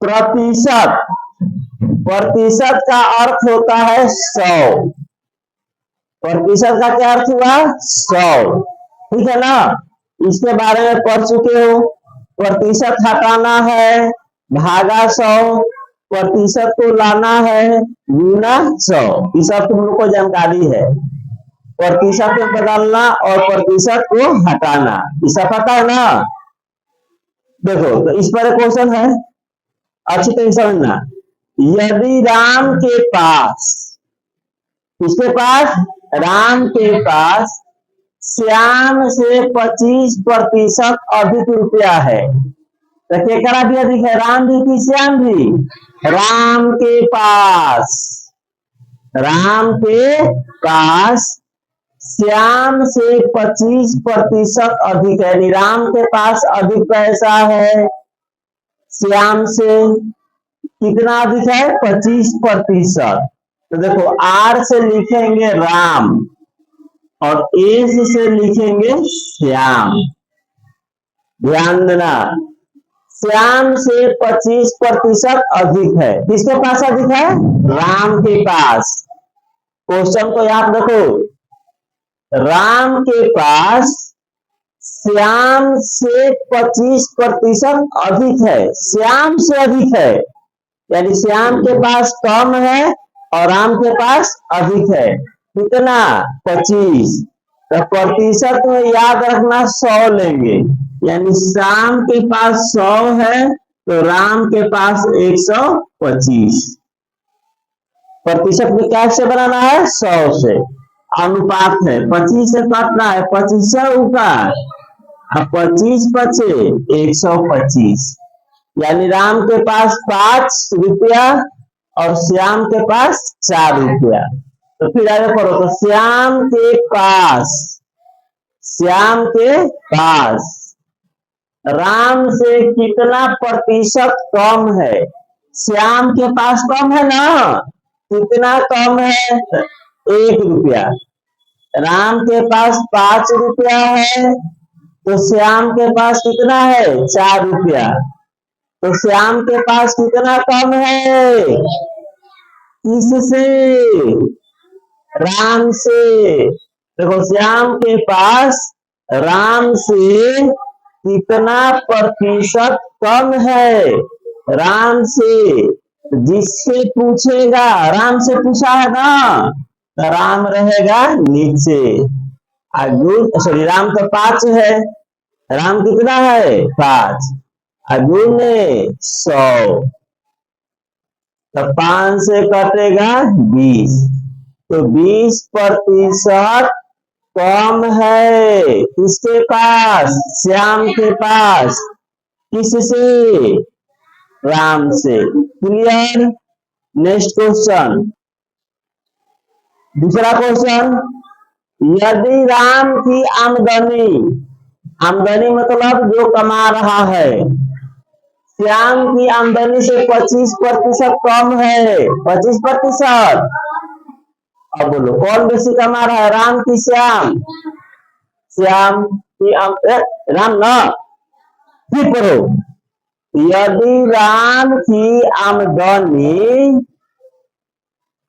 प्रतिशत, प्रतिशत का अर्थ होता है 100। प्रतिशत का क्या अर्थ हुआ? 100। ठीक है ना, इसके बारे में पढ़ चुके हो। प्रतिशत हटाना है भागा 100, प्रतिशत को लाना है गुना 100। ये सब तुम लोग को जानकारी है। प्रतिशत को बदलना और प्रतिशत को हटाना, ये सब पता है ना। देखो तो इस पर क्वेश्चन है, अच्छी तरह समझना। यदि राम के पास, किसके पास? राम के पास श्याम से 25% अधिक रुपया है, तो केकरा भी अधिक है? राम भी कि श्याम भी? राम के पास, राम के पास श्याम से 25% अधिक है, यानी राम के पास अधिक पैसा है श्याम से। कितना अधिक है? 25%। तो देखो आर से लिखेंगे राम और एस से लिखेंगे श्याम। ध्यान देना, श्याम से 25% अधिक है। किसके पास अधिक है? राम के पास। क्वेश्चन को याद रखो, राम के पास श्याम से 25% अधिक है, श्याम से अधिक है, यानी श्याम के पास कम है और राम के पास अधिक है। कितना? 25। तो प्रतिशत में याद रखना 100 लेंगे, यानी श्याम के पास 100 है तो राम के पास 125। प्रतिशत में क्या से बनाना है? 100 से। अनुपात है 25 से काटना है, 25 से ऊपर, अब 25 बचे 125, यानी राम के पास 5 रुपया और श्याम के पास 4 रुपया। तो फिर आगे पढ़ो, तो श्याम के पास, श्याम के पास राम से कितना प्रतिशत कम है? श्याम के पास कम है ना, कितना कम है? 1 रुपया। राम के पास 5 रुपया है तो श्याम के पास कितना है? 4 रुपया। तो श्याम के पास कितना कम है? किससे? राम से। देखो श्याम के पास राम से कितना प्रतिशत कम है? राम से। जिससे पूछेगा, राम से पूछा है ना, तो राम रहेगा नीचे। सॉरी, राम तो 5 है, राम कितना है? 5। गुने 100, तो 5 से कटेगा 20, तो 20% कम है किसके पास? श्याम के पास। किससे? राम से। क्लियर? नेक्स्ट क्वेश्चन, दूसरा क्वेश्चन, यदि राम की आमदनी, आमदनी मतलब जो कमा रहा है, श्याम की आमदनी से 25% कम है, 25%। अब बोलो कौन बेसी कमा रहा है, राम की श्याम? श्याम की राम ना। फिर पढ़ो, यदि राम की आमदनी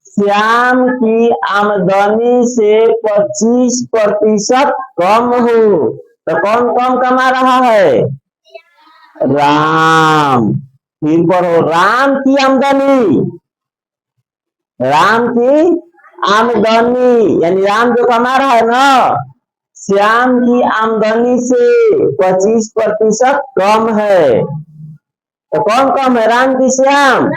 श्याम की आमदनी से 25% कम हो, तो कौन कम कमा रहा है? राम। फिर पढ़ो, राम की आमदनी, राम की आमदनी यानी राम जो कमा रहा है ना, श्याम की आमदनी से 25% कम है, तो कौन कम है? राम की श्याम?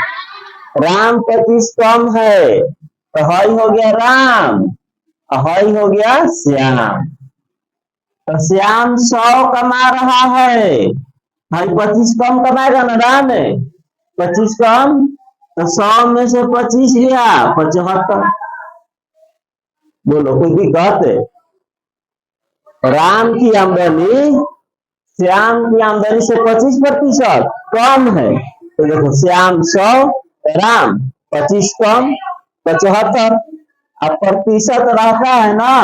राम 25 कम है, तो हई हो गया राम, हई हो गया श्याम। तो श्याम 100 कमा रहा है, हई 25 कम कमाएगा ना राम है, 25 कम, तो 100 में से 25 गया 75। बोलो कोई दिक्कत है? राम की आमदनी श्याम की आमदनी से 25% कम है, तो देखो श्याम 100, राम 25 कम 75। अब प्रतिशत रहता है ना,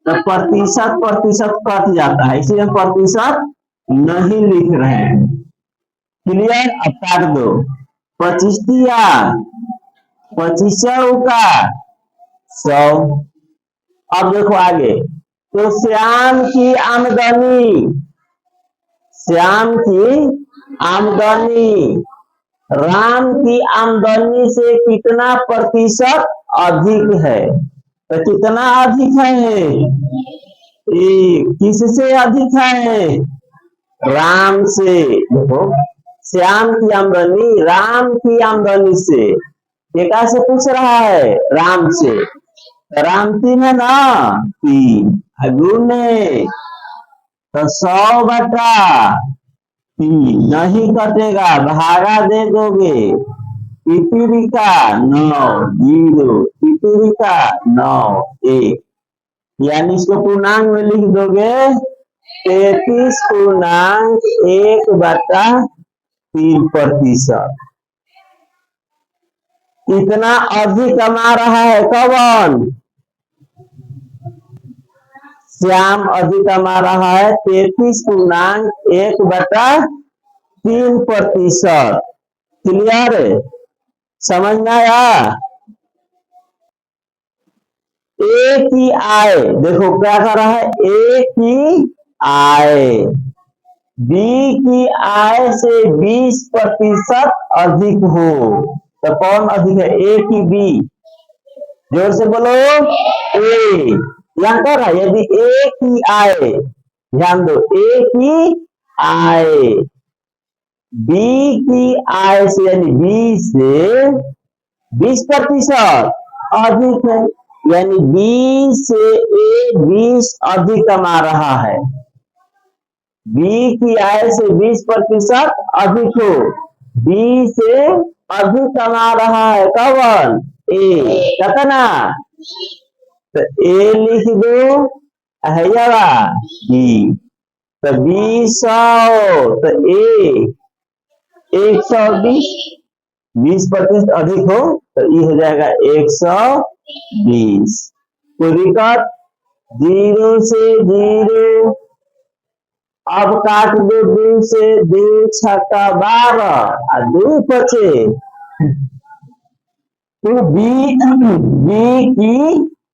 तो प्रतिशत कट जाता है, इसलिए प्रतिशत नहीं लिख रहे हैं। क्लियर। अब काट दो। 25 दिया, 25 का 100। अब देखो आगे। तो श्याम की आमदनी, श्याम की आमदनी राम की आमदनी से कितना प्रतिशत अधिक है? तो कितना अधिक है? किससे अधिक है? राम से। देखो, श्याम की आमदनी राम की आमदनी से, ये कैसे पूछ रहा है? राम से। राम 3 है ना, 3 गुने तो 100/3 नहीं कटेगा, भागा दे दोगे। पृथ्वी का 9 0, पृथ्वी का 9 1, यानी इसको पूर्णांक में लिख दोगे 33.1/3%। इतना अधिक कमा रहा है कौन? श्याम अधिक कमा रहा है 33.1/3%। क्लियर? समझ में आया? ए की आय, देखो क्या कर रहा है? ए की आय बी की आय से 20% अधिक हो, तो कौन अधिक है? ए की बी? जोर से बोलो। ए। यहाँ कर रहा है, यदि ए की आय, ध्यान दो, ए की आय बी की आय से, यानी बी से 20% अधिक है, यानी बी से ए 20 अधिक कमा रहा है। बी की आय से 20% अधिक हो, बी से अधिक कमा रहा है कौन? ए। कहता ना, तो ए लिख दो, हैया बी, तो 200, तो ए 120, 20% अधिक हो तो ये हो जाएगा 120। कोई दिक्कत? 0 से 0, अब काट दो 2 से, 2 छक्का 12 और 2 बचे। तो बी की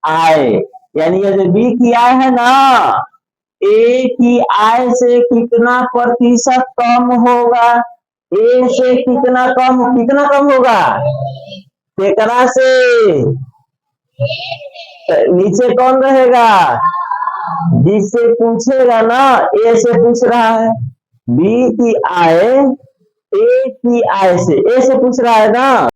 आय, यानी ये जो बी की आय है ना, ए की आय से कितना प्रतिशत कम होगा? ए से कितना कम होगा? कितना से? नीचे कौन रहेगा? जिससे पूछेगा ना, ए से पूछ रहा है, बी की आय ए की आय से, ए से पूछ रहा है ना।